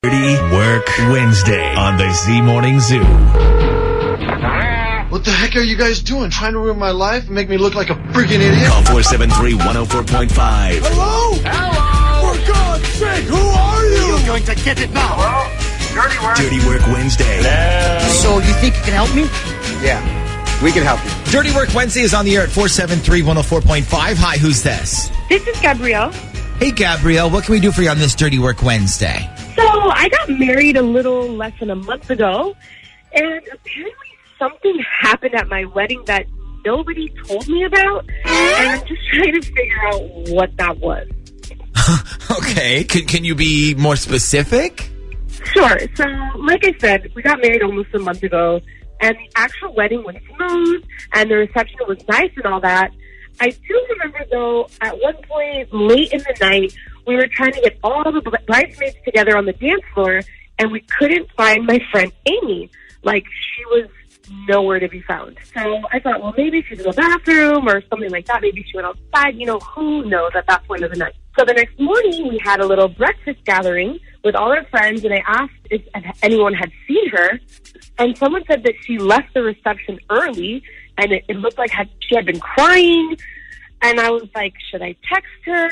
Dirty Work Wednesday on the Z Morning Zoo. What the heck are you guys doing? Trying to ruin my life and make me look like a freaking idiot? Call 473-104.5. Hello? Hello! For God's sake, who are you? You're going to get it now. Hello? Dirty Work. Dirty Work Wednesday. So you think you can help me? Yeah, we can help you. Dirty Work Wednesday is on the air at 473-104.5. Hi, who's this? This is Gabrielle. Hey, Gabrielle. What can we do for you on this Dirty Work Wednesday? So I got married a little less than a month ago, and apparently something happened at my wedding that nobody told me about, and I'm just trying to figure out what that was. Okay. Can you be more specific? Sure. So, like I said, we got married almost a month ago, and the actual wedding was smooth, and the reception was nice and all that. I do remember, though, at one point late in the night, we were trying to get all the bridesmaids together on the dance floor, and we couldn't find my friend Amy. Like, she was nowhere to be found. So I thought, well, maybe she's in the bathroom or something like that. Maybe she went outside. You know, who knows at that point of the night. So the next morning, we had a little breakfast gathering with all our friends, and I asked if anyone had seen her, and someone said that she left the reception early, and it looked like she had been crying, and I was like, should I text her?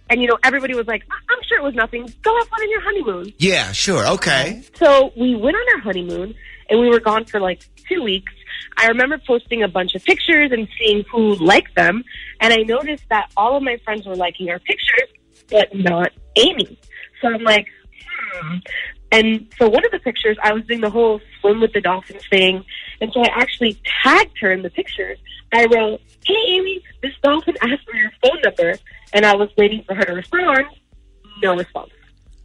And, you know, everybody was like, I'm sure it was nothing. Go have fun on your honeymoon. Yeah, sure. Okay. So we went on our honeymoon, and we were gone for like 2 weeks. I remember posting a bunch of pictures and seeing who liked them, and I noticed that all of my friends were liking our pictures, but not Amy. So I'm like, And so one of the pictures, I was doing the whole swim with the dolphins thing, and so I actually tagged her in the pictures. I wrote, hey, Amy, this dolphin asked for your phone number, and I was waiting for her to respond. No response.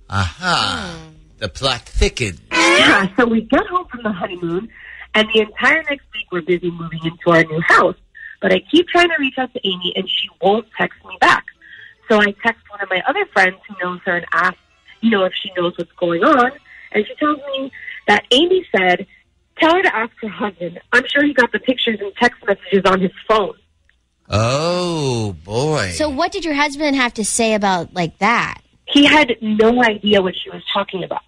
Aha. The plot thickened. Yeah, so we get home from the honeymoon, and the entire next week we're busy moving into our new house. But I keep trying to reach out to Amy, and she won't text me back. So I text one of my other friends who knows her and ask, you know, if she knows what's going on. And she tells me that Amy said, tell her to ask her husband. I'm sure he got the pictures and text messages on his phone. Oh, boy. So what did your husband have to say about like that? He had no idea what she was talking about.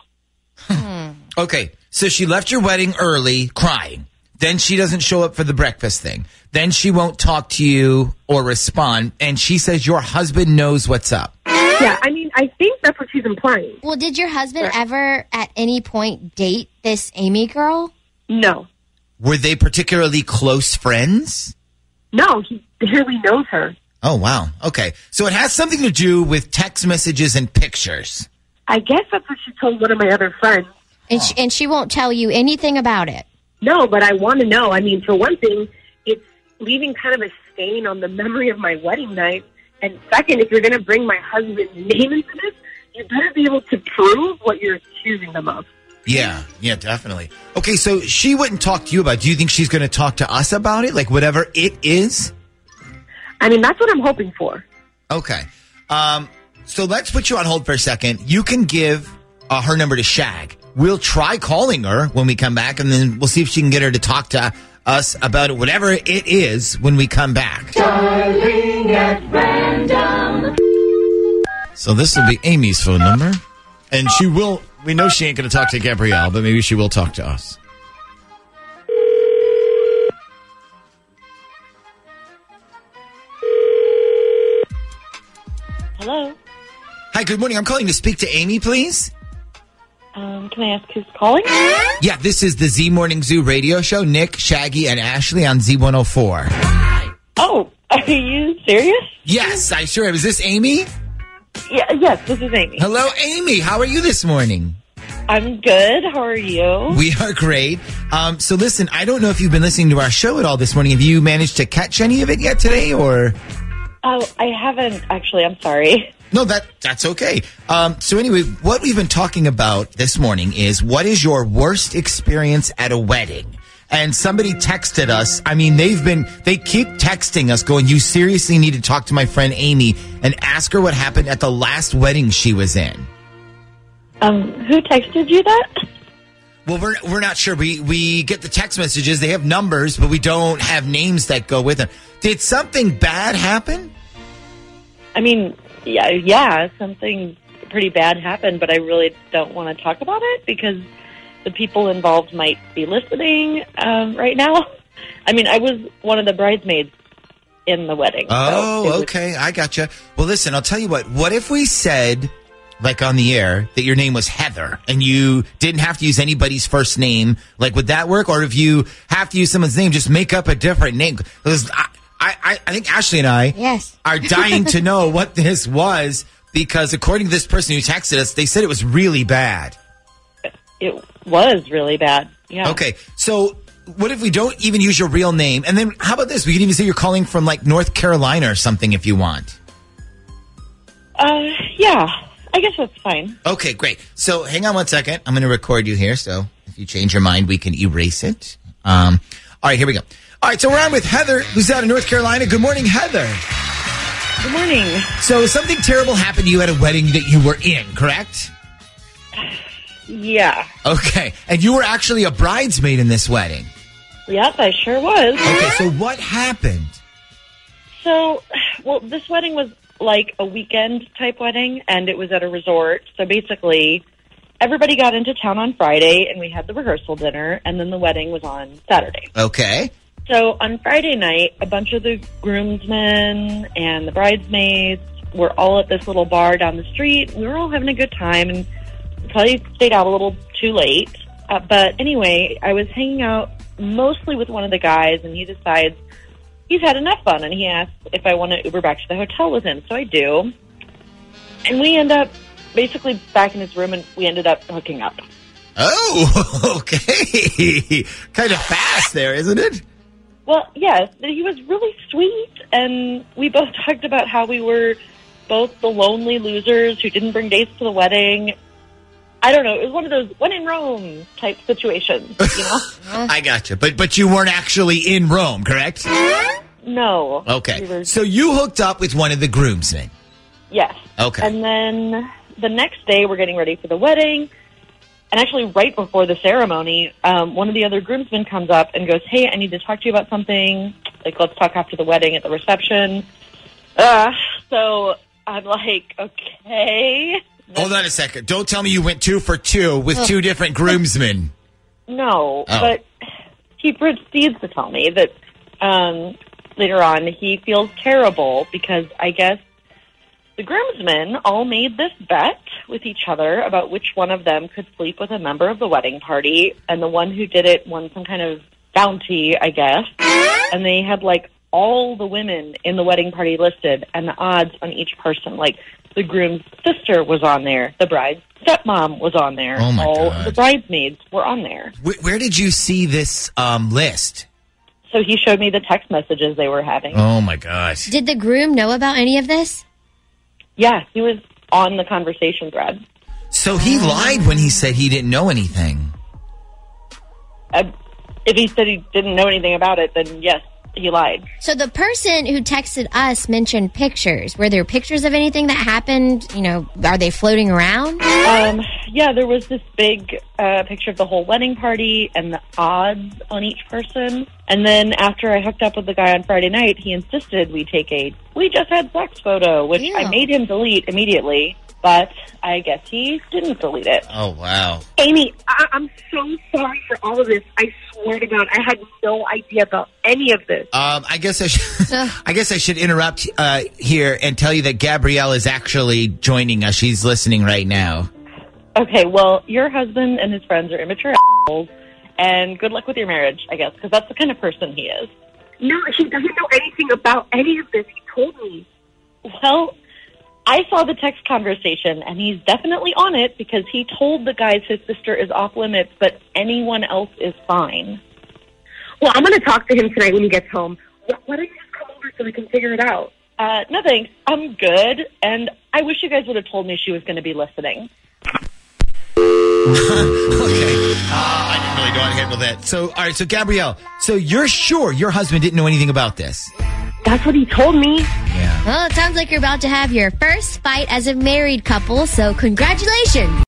Okay, so she left your wedding early crying. Then she doesn't show up for the breakfast thing. Then she won't talk to you or respond. And she says your husband knows what's up. Yeah, I mean, I think that's what she's implying. Well, did your husband ever at any point date this Amy girl? No. Were they particularly close friends? No, he barely knows her. Oh, wow. Okay. So it has something to do with text messages and pictures. I guess that's what she told one of my other friends. And she won't tell you anything about it? No, but I want to know. I mean, for one thing, it's leaving kind of a stain on the memory of my wedding night. And second, if you're going to bring my husband's name into this, you better be able to prove what you're accusing them of. Yeah, definitely. Okay, so she wouldn't talk to you about it. Do you think she's going to talk to us about it? Like whatever it is? I mean, that's what I'm hoping for. Okay. So let's put you on hold for a second. You can give her number to Shag. We'll try calling her when we come back, and then we'll see if she can get her to talk to us about it, whatever it is, when we come back. Darling at random. So this will be Amy's phone number. And she will, we know she ain't going to talk to Gabrielle, but maybe she will talk to us. Hello? Hi, good morning. I'm calling to speak to Amy, please. Can I ask who's calling? Yeah, this is the Z Morning Zoo radio show. Nick, Shaggy, and Ashley on Z104. Oh, are you serious? Yes, I sure am. Is this Amy? Yeah, yes, this is Amy. Hello, Amy. How are you this morning? I'm good. How are you? We are great. So listen, I don't know if you've been listening to our show at all this morning. Have you managed to catch any of it yet today, or? Oh, I haven't, actually. I'm sorry. No, that's okay. So anyway, what we've been talking about this morning is what is your worst experience at a wedding? And somebody texted us. I mean, they keep texting us going, you seriously need to talk to my friend Amy and ask her what happened at the last wedding she was in. Who texted you that? Well, we're not sure. We get the text messages. They have numbers, but we don't have names that go with them. Did something bad happen? I mean, yeah, something pretty bad happened, but I really don't want to talk about it because the people involved might be listening right now. I mean, I was one of the bridesmaids in the wedding. Oh, okay. I gotcha. Well, listen, I'll tell you what. What if we said, like on the air, that your name was Heather and you didn't have to use anybody's first name? Like, would that work? Or if you have to use someone's name, just make up a different name? Because I think Ashley and I are dying to know what this was because according to this person who texted us, they said it was really bad. It was really bad. Yeah. Okay. So what if we don't even use your real name? And then how about this? We can even say you're calling from like North Carolina or something if you want. Yeah. I guess that's fine. Okay, great. So hang on one second. I'm going to record you here. So if you change your mind, we can erase it. All right, here we go. All right, so we're on with Heather, who's out of North Carolina. Good morning, Heather. Good morning. So something terrible happened to you at a wedding that you were in, correct? Yeah. Okay, and you were actually a bridesmaid in this wedding. Yep, I sure was. Okay, so what happened? So, well, this wedding was like a weekend type wedding, and it was at a resort. So basically, everybody got into town on Friday, and we had the rehearsal dinner, and then the wedding was on Saturday. Okay. So on Friday night, a bunch of the groomsmen and the bridesmaids were all at this little bar down the street. We were all having a good time, and probably stayed out a little too late. But anyway, I was hanging out mostly with one of the guys, and he decides he's had enough fun, and he asks if I want to Uber back to the hotel with him. So I do. And we end up basically back in his room, and we ended up hooking up. Oh, okay. Kind of fast there, isn't it? Well, yes. He was really sweet, and we both talked about how we were both the lonely losers who didn't bring dates to the wedding. I don't know. It was one of those when in Rome type situations, you know? I gotcha. But you weren't actually in Rome, correct? No. Okay. So you hooked up with one of the groomsmen. Yes. Okay. And then the next day, we're getting ready for the wedding. And actually, right before the ceremony, one of the other groomsmen comes up and goes, "Hey, I need to talk to you about something. Like, let's talk after the wedding at the reception." So I'm like, okay. Hold on a second. Don't tell me you went 2 for 2 with 2 different groomsmen. No, but he proceeds to tell me that later on he feels terrible because I guess the groomsmen all made this bet with each other about which one of them could sleep with a member of the wedding party, and the one who did it won some kind of bounty, I guess. And they had like all the women in the wedding party listed and the odds on each person. Like the groom's sister was on there, the bride's stepmom was on there, all the bridesmaids were on there. Where did you see this list? So he showed me the text messages they were having. Oh my gosh. Did the groom know about any of this? Yeah, he was on the conversation thread. So he lied when he said he didn't know anything. If he said he didn't know anything about it, then yes, he lied. So the person who texted us mentioned pictures. Were there pictures of anything that happened? You know, are they floating around? Yeah, there was this big picture of the whole wedding party and the odds on each person. And then after I hooked up with the guy on Friday night, he insisted we take a "we just had sex" photo, which I made him delete immediately. But I guess he didn't delete it. Oh, wow. Amy, I'm so sorry for all of this. I swear to God, I had no idea about any of this. I guess I should interrupt here and tell you that Gabrielle is actually joining us. She's listening right now. Okay, well, your husband and his friends are immature assholes, and good luck with your marriage, I guess, because that's the kind of person he is. No, he doesn't know anything about any of this. He told me. Well, I saw the text conversation, and he's definitely on it because he told the guys his sister is off limits, but anyone else is fine. Well, I'm going to talk to him tonight when he gets home. Why don't you just come over so we can figure it out? No thanks. I'm good, and I wish you guys would have told me she was going to be listening. Okay. I didn't really know how to handle that. So, all right, so Gabrielle, so you're sure your husband didn't know anything about this? That's what he told me. Yeah. Well, it sounds like you're about to have your first fight as a married couple, so congratulations.